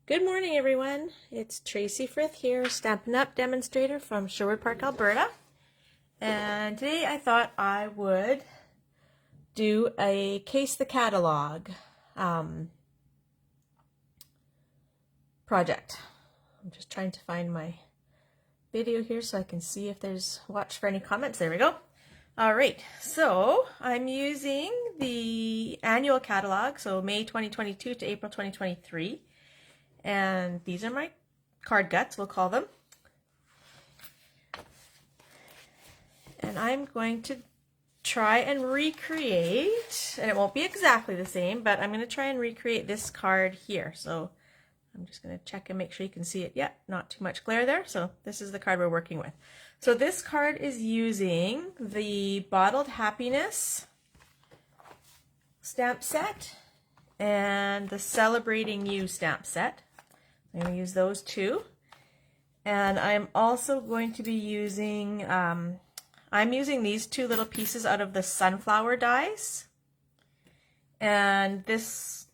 Good morning, everyone. It's Tracy Frith here, Stampin' Up! Demonstrator from Sherwood Park, Alberta. And today I thought I would do a Case the Catalog project. I'm just trying to find my video here so I can see if there's, watch for any comments. There we go. All right, so I'm using the annual catalog, so May 2022 to April 2023. And these are my card guts, we'll call them. And I'm going to try and recreate, and it won't be exactly the same, but I'm going to try and recreate this card here. So I'm just going to check and make sure you can see it. Yep, not too much glare there. So this is the card we're working with. So this card is using the Bottled Happiness stamp set and the Celebrating You stamp set. I'm going to use those two. And I'm also going to be using, I'm using these two little pieces out of the sunflower dies. And this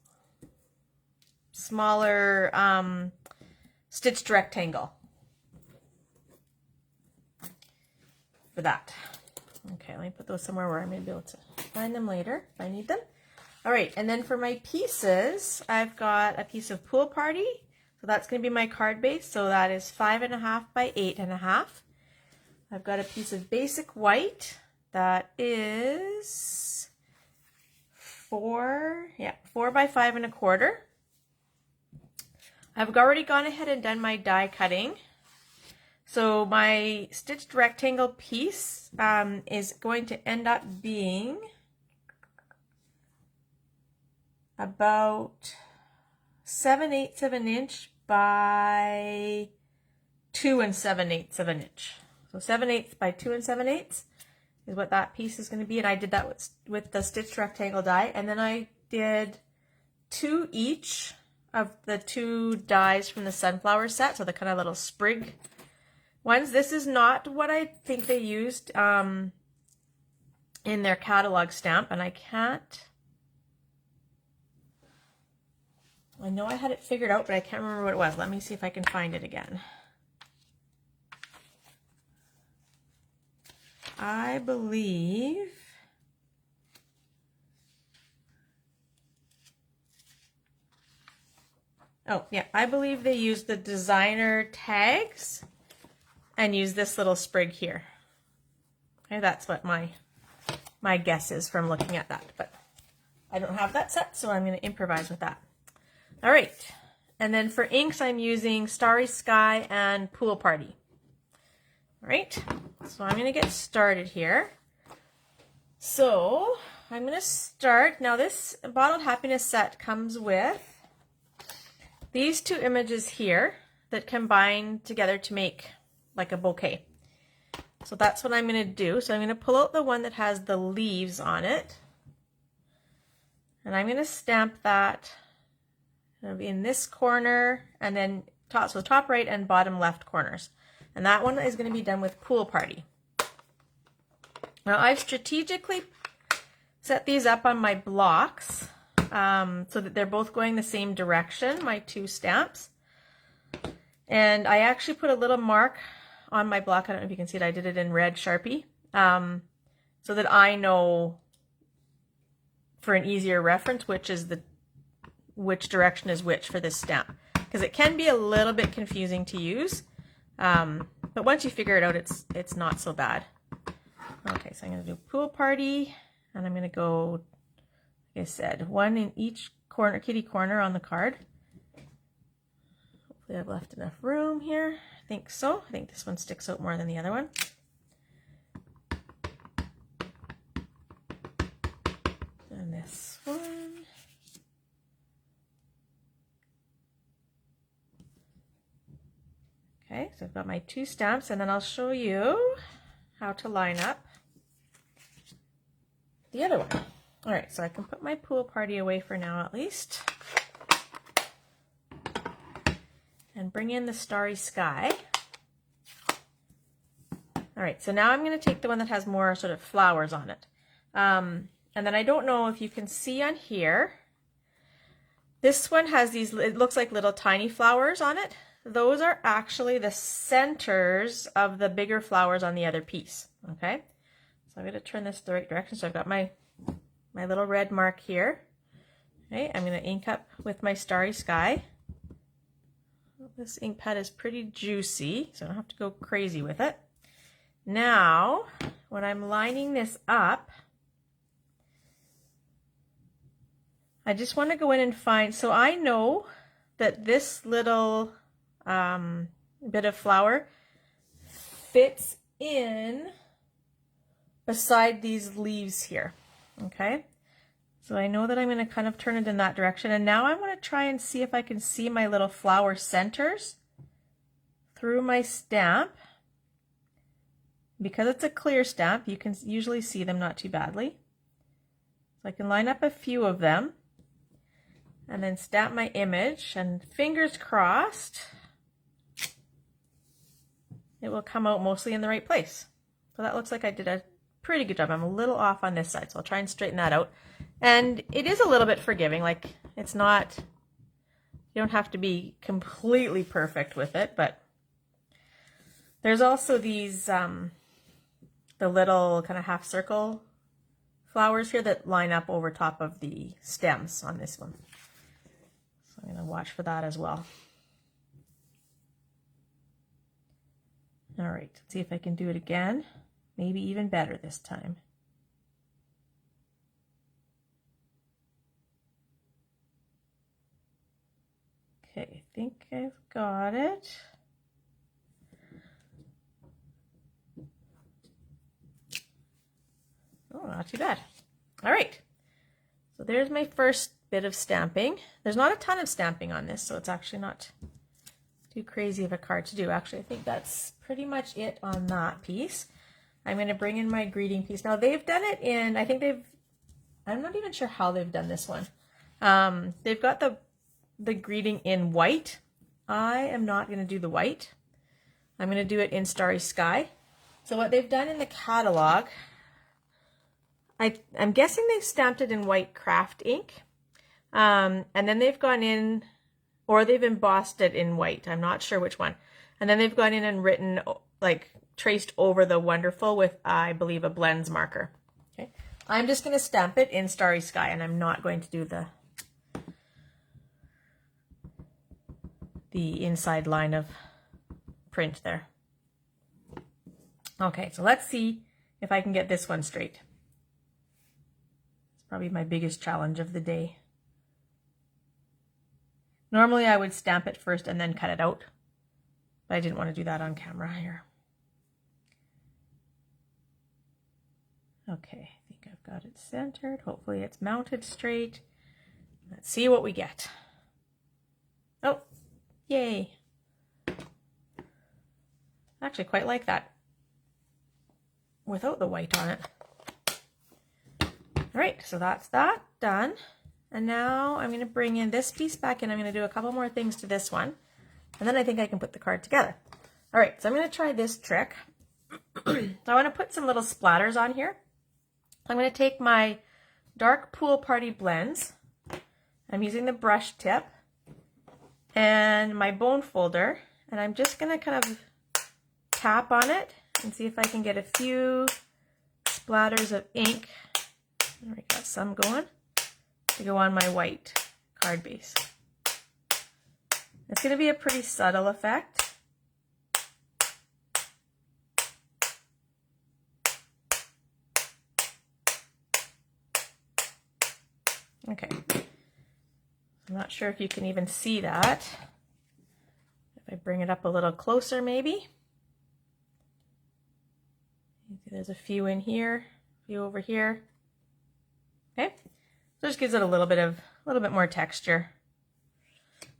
smaller stitched rectangle for that. Okay, let me put those somewhere where I'm going to be able to find them later if I need them. All right, and then for my pieces, I've got a piece of Pool Party. So that's going to be my card base. So that is 5.5 by 8.5. I've got a piece of Basic White that is 4 by 5.25. I've already gone ahead and done my die cutting. So my stitched rectangle piece is going to end up being about 7/8 of an inch by 2 7/8 of an inch. So 7/8 by 2 7/8 is what that piece is going to be. And I did that with the stitched rectangle die. And then I did 2 each of the 2 dies from the sunflower set. So the kind of little sprig ones. This is not what I think they used in their catalog stamp. And I know I had it figured out, but I can't remember what it was. Let me see if I can find it again. I believe I believe they used the designer tags and used this little sprig here. Okay, that's what my guess is from looking at that, but I don't have that set, so I'm going to improvise with that. All right, and then for inks, I'm using Starry Sky and Pool Party. All right, so I'm going to get started here. So I'm going to start. Now this Bottled Happiness set comes with these 2 images here that combine together to make like a bouquet. So that's what I'm going to do. So I'm going to pull out the one that has the leaves on it. And I'm going to stamp that. It'll be in this corner and then top right and bottom left corners. And that one is going to be done with Pool Party. Now I've strategically set these up on my blocks so that they're both going the same direction, my 2 stamps. And I actually put a little mark on my block. I don't know if you can see it. I did it in red Sharpie so that I know for an easier reference which direction is which for this stamp, because it can be a little bit confusing to use, but once you figure it out, it's not so bad. Okay, so I'm going to do Pool Party, and I'm going to go, like I said, 1 in each corner, kitty corner on the card. Hopefully I've left enough room here. I think so. I think this one sticks out more than the other one. And this one. Okay, so I've got my 2 stamps, and then I'll show you how to line up the other one. All right, so I can put my Pool Party away for now at least. And bring in the Starry Sky. All right, so now I'm going to take the one that has more sort of flowers on it. And then I don't know if you can see on here, This one has these, it looks like little tiny flowers on it. Those are actually the centers of the bigger flowers on the other piece, okay? So I'm going to turn this the right direction. So I've got my little red mark here. Okay, I'm going to ink up with my Starry Sky. This ink pad is pretty juicy, so I don't have to go crazy with it. Now, when I'm lining this up, I just want to go in and find, so I know that this little bit of flower fits in beside these leaves here, okay? So I know that I'm going to kind of turn it in that direction, and now I want to try and see if I can see my little flower centers through my stamp. Because it's a clear stamp, you can usually see them not too badly. So I can line up a few of them and then stamp my image, and fingers crossed it will come out mostly in the right place. So that looks like I did a pretty good job. I'm a little off on this side, so I'll try and straighten that out. And it is a little bit forgiving, like it's not, you don't have to be completely perfect with it, but there's also these, the little kind of half circle flowers here that line up over top of the stems on this one. So I'm going to watch for that as well. All right, let's see if I can do it again. Maybe even better this time. Okay, I think I've got it. Oh, not too bad. All right, so there's my first bit of stamping. There's not a ton of stamping on this, so it's actually not too crazy of a card to do. Actually, I think that's pretty much it on that piece. I'm going to bring in my greeting piece. Now they've done it in, I think I'm not even sure how they've done this one. They've got the greeting in white. I am not going to do the white. I'm going to do it in Starry Sky. So what they've done in the catalog, I'm guessing they've stamped it in white craft ink. And then they've gone in, or they've embossed it in white. I'm not sure which one. And then they've gone in and written, like traced over the wonderful with, I believe, a blends marker. Okay. I'm just going to stamp it in Starry Sky, and I'm not going to do the inside line of print there. Okay, so let's see if I can get this one straight. It's probably my biggest challenge of the day. Normally I would stamp it first and then cut it out, but I didn't want to do that on camera here. Okay, I think I've got it centered. Hopefully it's mounted straight. Let's see what we get. Oh, yay. I actually quite like that without the white on it. All right, so that's that done. And now I'm going to bring in this piece back in. I'm going to do a couple more things to this one, and then I think I can put the card together. All right, so I'm going to try this trick. So I want to put some little splatters on here. I'm going to take my dark Pool Party blends. I'm using the brush tip and my bone folder, and I'm just going to kind of tap on it and see if I can get a few splatters of ink. There we got some going to go on my white card base. It's going to be a pretty subtle effect. Okay, I'm not sure if you can even see that. If I bring it up a little closer, maybe. There's a few in here, a few over here. Okay, so just gives it a little bit more texture.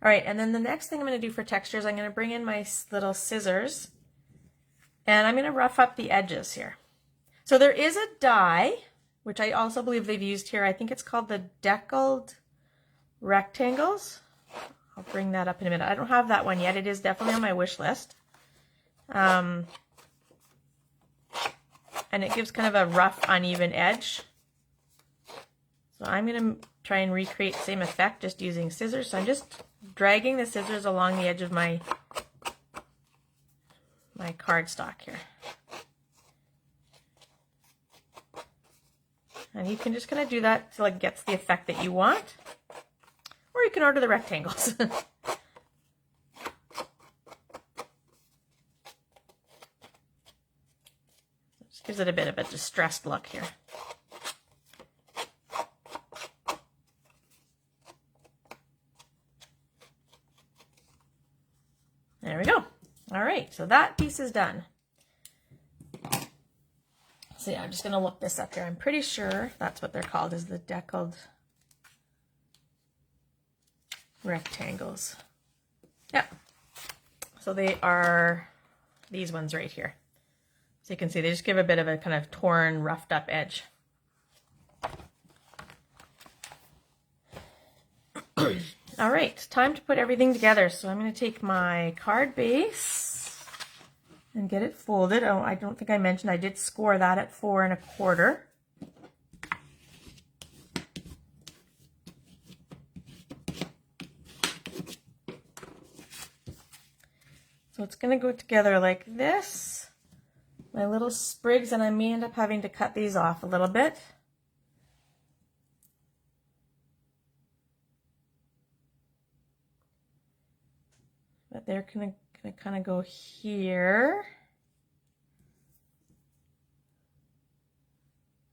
All right, and then the next thing I'm going to do for textures, I'm going to bring in my little scissors, and I'm going to rough up the edges here. So there is a die, which I also believe they've used here. I think it's called the Deckled Rectangles. I'll bring that up in a minute. I don't have that one yet. It is definitely on my wish list. And it gives kind of a rough, uneven edge. So I'm going to try and recreate the same effect just using scissors. So I'm just dragging the scissors along the edge of my cardstock here. And you can just kind of do that till it gets the effect that you want. Or you can order the rectangles. Just gives it a bit of a distressed look here. There we go. All right, so that piece is done. So yeah, I'm just going to look this up here. I'm pretty sure that's what they're called, is the deckled rectangles. Yeah. So they are these ones right here. So you can see they just give a bit of a kind of torn, roughed up edge. All right, time to put everything together. So I'm going to take my card base and get it folded. Oh, I don't think I mentioned I did score that at 4 1/4. So it's going to go together like this. My little sprigs, and I may end up having to cut these off a little bit. But they're going to kind of go here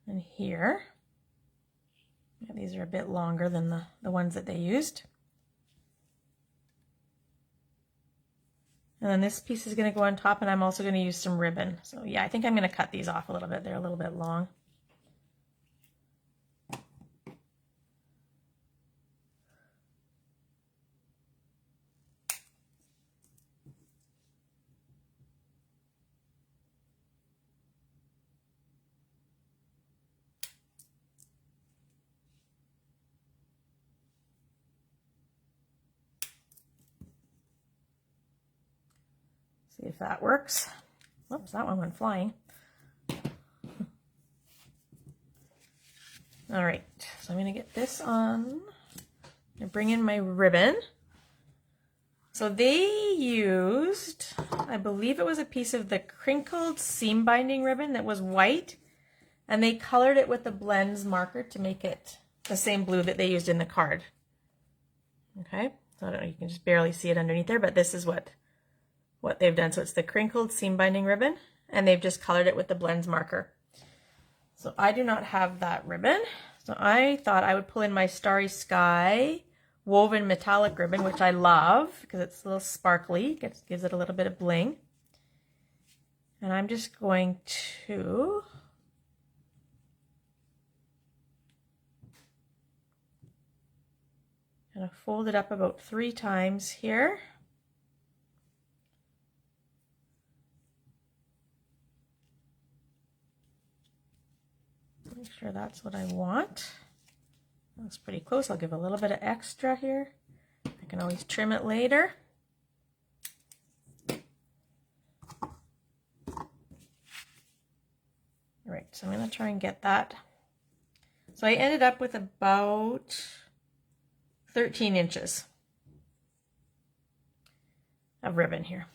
and here. Yeah, these are a bit longer than the ones that they used. And then this piece is going to go on top, and I'm also going to use some ribbon. So yeah, I think I'm going to cut these off a little bit. They're a little bit long. See if that works. Whoops, that one went flying. All right, so I'm going to get this on. I'm going to bring in my ribbon. So they used, I believe it was a piece of the crinkled seam binding ribbon that was white, and they colored it with the blends marker to make it the same blue that they used in the card. Okay, so I don't know, you can just barely see it underneath there, but this is what they've done. So it's the crinkled seam binding ribbon, and they've just colored it with the blends marker. So I do not have that ribbon. So I thought I would pull in my Starry Sky woven metallic ribbon, which I love because it's a little sparkly. It gives it a little bit of bling. And I'm just going to kind of fold it up about 3 times here. Make sure that's what I want. That's pretty close. I'll give a little bit of extra here. I can always trim it later. All right, so I'm going to try and get that. So I ended up with about 13 inches of ribbon here.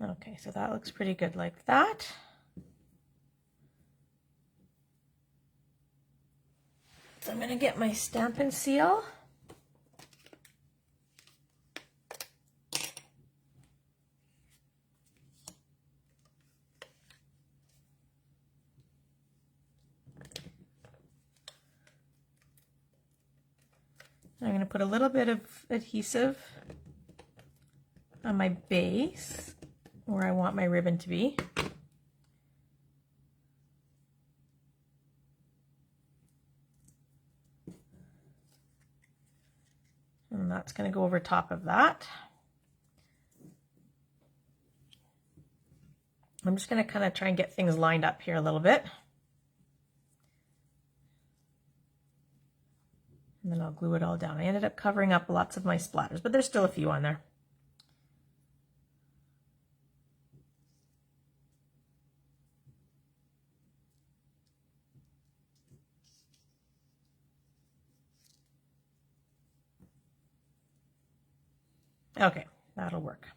Okay, so that looks pretty good like that. So I'm going to get my Stampin' seal. I'm going to put a little bit of adhesive on my base where I want my ribbon to be. And that's going to go over top of that. I'm just going to kind of try and get things lined up here a little bit. And then I'll glue it all down. I ended up covering up lots of my splatters, but there's still a few on there. Okay, that'll work.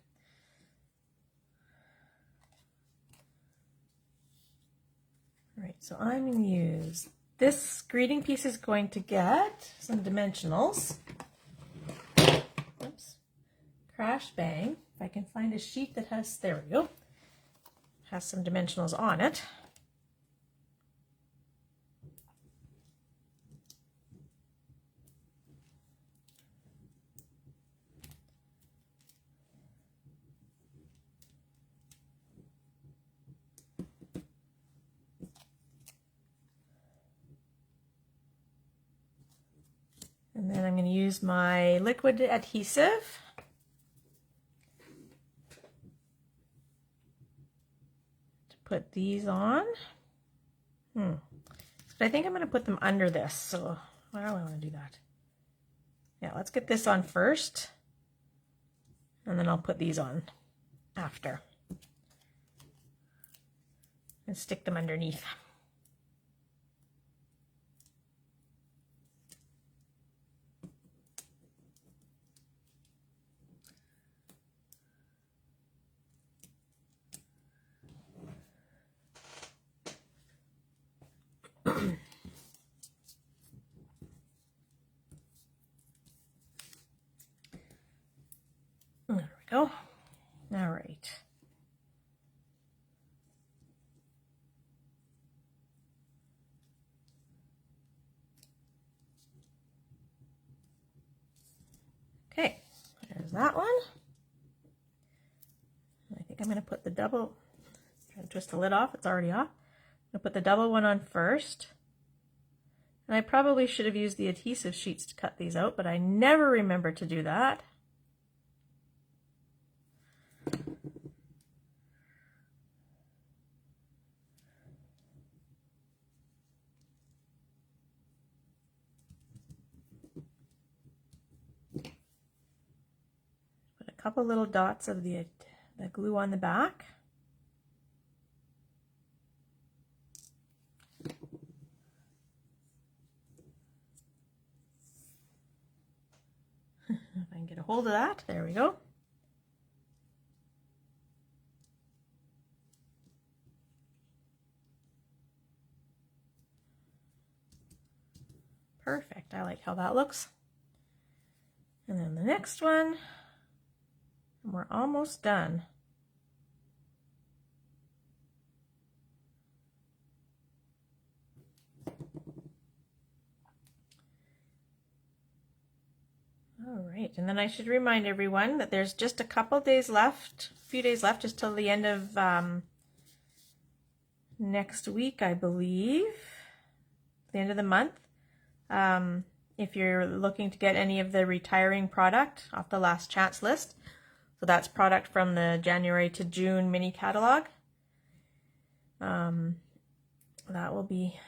All right, so I'm going to use this greeting piece is going to get some dimensionals. Oops. Crash bang. If I can find a sheet that has, there we go, has some dimensionals on it. And then I'm going to use my liquid adhesive to put these on. But I think I'm going to put them under this. So why do I want to do that? Yeah, let's get this on first. And then I'll put these on after. And stick them underneath. There we go. All right. Okay, there's that one. I think I'm going to put the double, try to twist the lid off, it's already off. I'm going to put the double one on first. And I probably should have used the adhesive sheets to cut these out, but I never remember to do that. Put a couple little dots of the glue on the back. If I can get a hold of that, there we go. Perfect, I like how that looks. And then the next one, and we're almost done. All right, and then I should remind everyone that there's just a couple days left, a few days left, just till the end of next week, I believe, the end of the month. If you're looking to get any of the retiring product off the last chance list. So that's product from the January to June mini catalog. That will be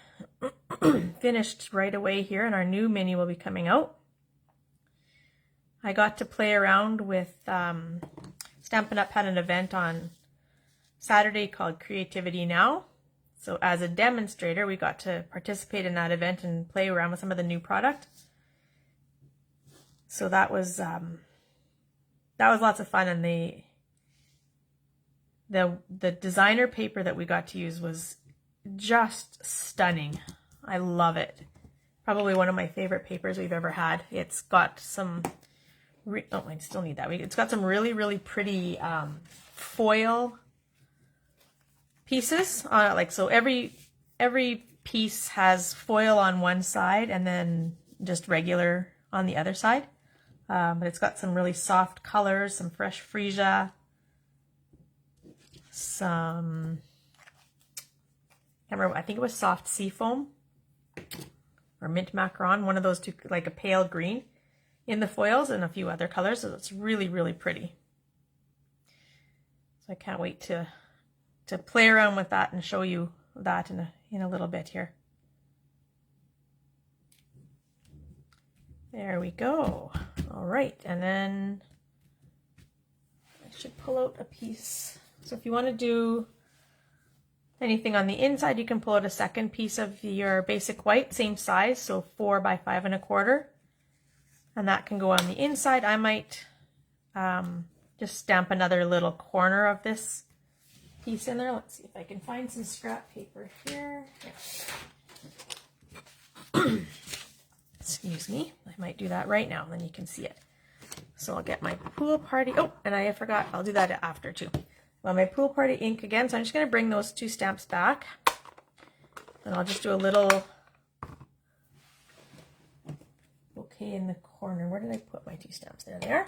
finished right away here, and our new mini will be coming out. I got to play around with Stampin' Up! Had an event on Saturday called Creativity Now. So as a demonstrator, we got to participate in that event and play around with some of the new product. So that was lots of fun, and the designer paper that we got to use was just stunning. I love it. Probably one of my favorite papers we've ever had. It's got some oh, I still need that. It's got some really, really pretty foil pieces on it. Like, so every piece has foil on one side and then just regular on the other side. But it's got some really soft colors, some fresh freesia, some, I can't remember, I think it was soft seafoam or mint macaron, one of those two, like a pale green in the foils, and a few other colors. So it's really, really pretty. So I can't wait to play around with that and show you that in a little bit here. There we go. All right, and then I should pull out a piece. So if you want to do anything on the inside, you can pull out a second piece of your basic white, same size, so 4 by 5 1/4. And that can go on the inside. I might just stamp another little corner of this piece in there. Let's see if I can find some scrap paper here. Yeah. Excuse me. I might do that right now, then you can see it. So I'll get my pool party. Oh, and I forgot. I'll do that after too. Well, my pool party ink again. So I'm just going to bring those 2 stamps back. And I'll just do a little bouquet in the corner. Where did I put my 2 stamps? There they are.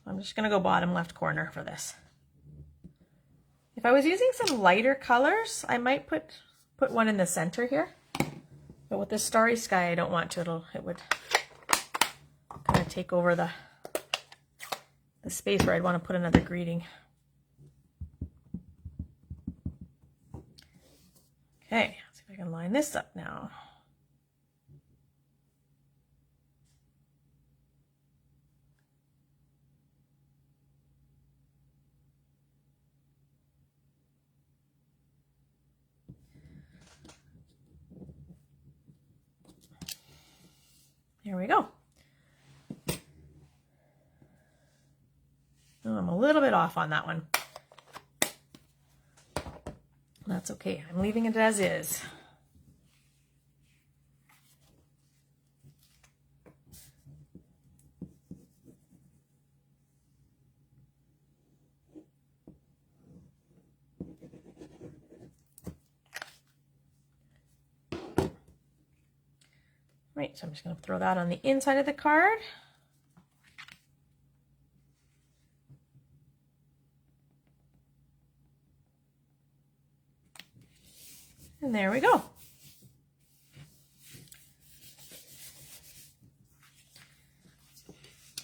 I'm just going to go bottom left corner for this. If I was using some lighter colors, I might put one in the center here. But with this Starry Sky, I don't want to. It would kind of take over the space where I'd want to put another greeting. Okay, let's see if I can line this up now. There we go. Oh, I'm a little bit off on that one. That's okay. I'm leaving it as is. Right, so I'm just going to throw that on the inside of the card. And there we go.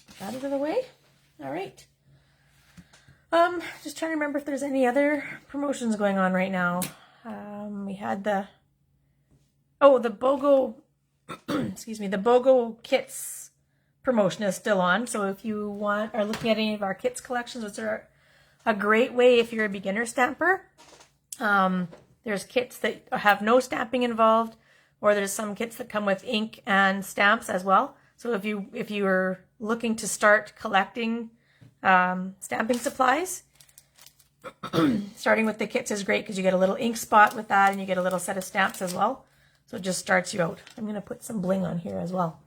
Put that out of the way. All right. Just trying to remember if there's any other promotions going on right now. We had the BOGO excuse me, the BOGO kits promotion is still on. So if you are looking at any of our kits collections, which are a great way if you're a beginner stamper. There's kits that have no stamping involved, or there's some kits that come with ink and stamps as well. So if you are looking to start collecting stamping supplies, starting with the kits is great because you get a little ink spot with that and you get a little set of stamps as well. So it just starts you out. I'm going to put some bling on here as well.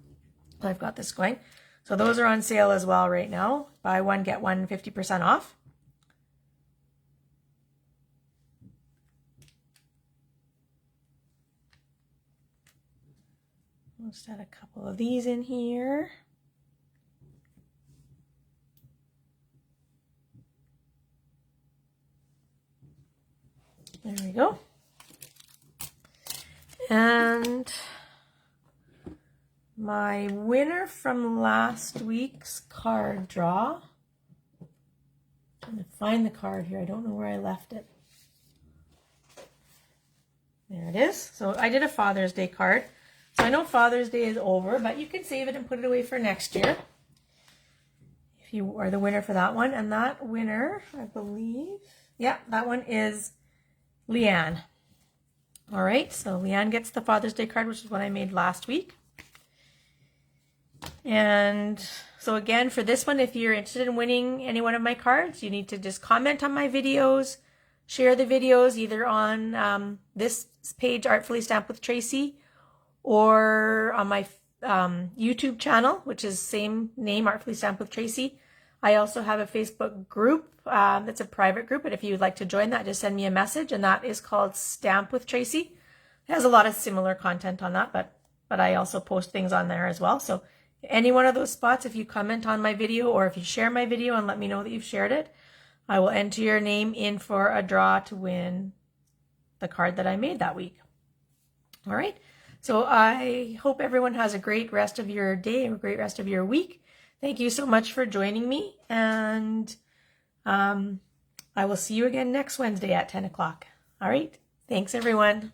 I've got this going. So those are on sale as well right now. Buy one, get one 50% off. I'll just add a couple of these in here. There we go. And my winner from last week's card draw. I'm trying to find the card here. I don't know where I left it. There it is. So I did a Father's Day card. So I know Father's Day is over, but you can save it and put it away for next year if you are the winner for that one. And that winner, I believe, yeah, that one is Leanne. All right, so Leanne gets the Father's Day card, which is what I made last week. And so again, for this one, if you're interested in winning any one of my cards, you need to just comment on my videos, share the videos either on this page, Artfully Stamped with Tracy, or on my YouTube channel, which is same name, Artfully Stamped with Tracy. I also have a Facebook group that's a private group, but if you'd like to join that, just send me a message, and that is called Stamp with Tracy. It has a lot of similar content on that, but I also post things on there as well. So any one of those spots, if you comment on my video or if you share my video and let me know that you've shared it, I will enter your name in for a draw to win the card that I made that week. All right. So I hope everyone has a great rest of your day, a great rest of your week. Thank you so much for joining me, and I will see you again next Wednesday at 10 o'clock. All right. Thanks, everyone.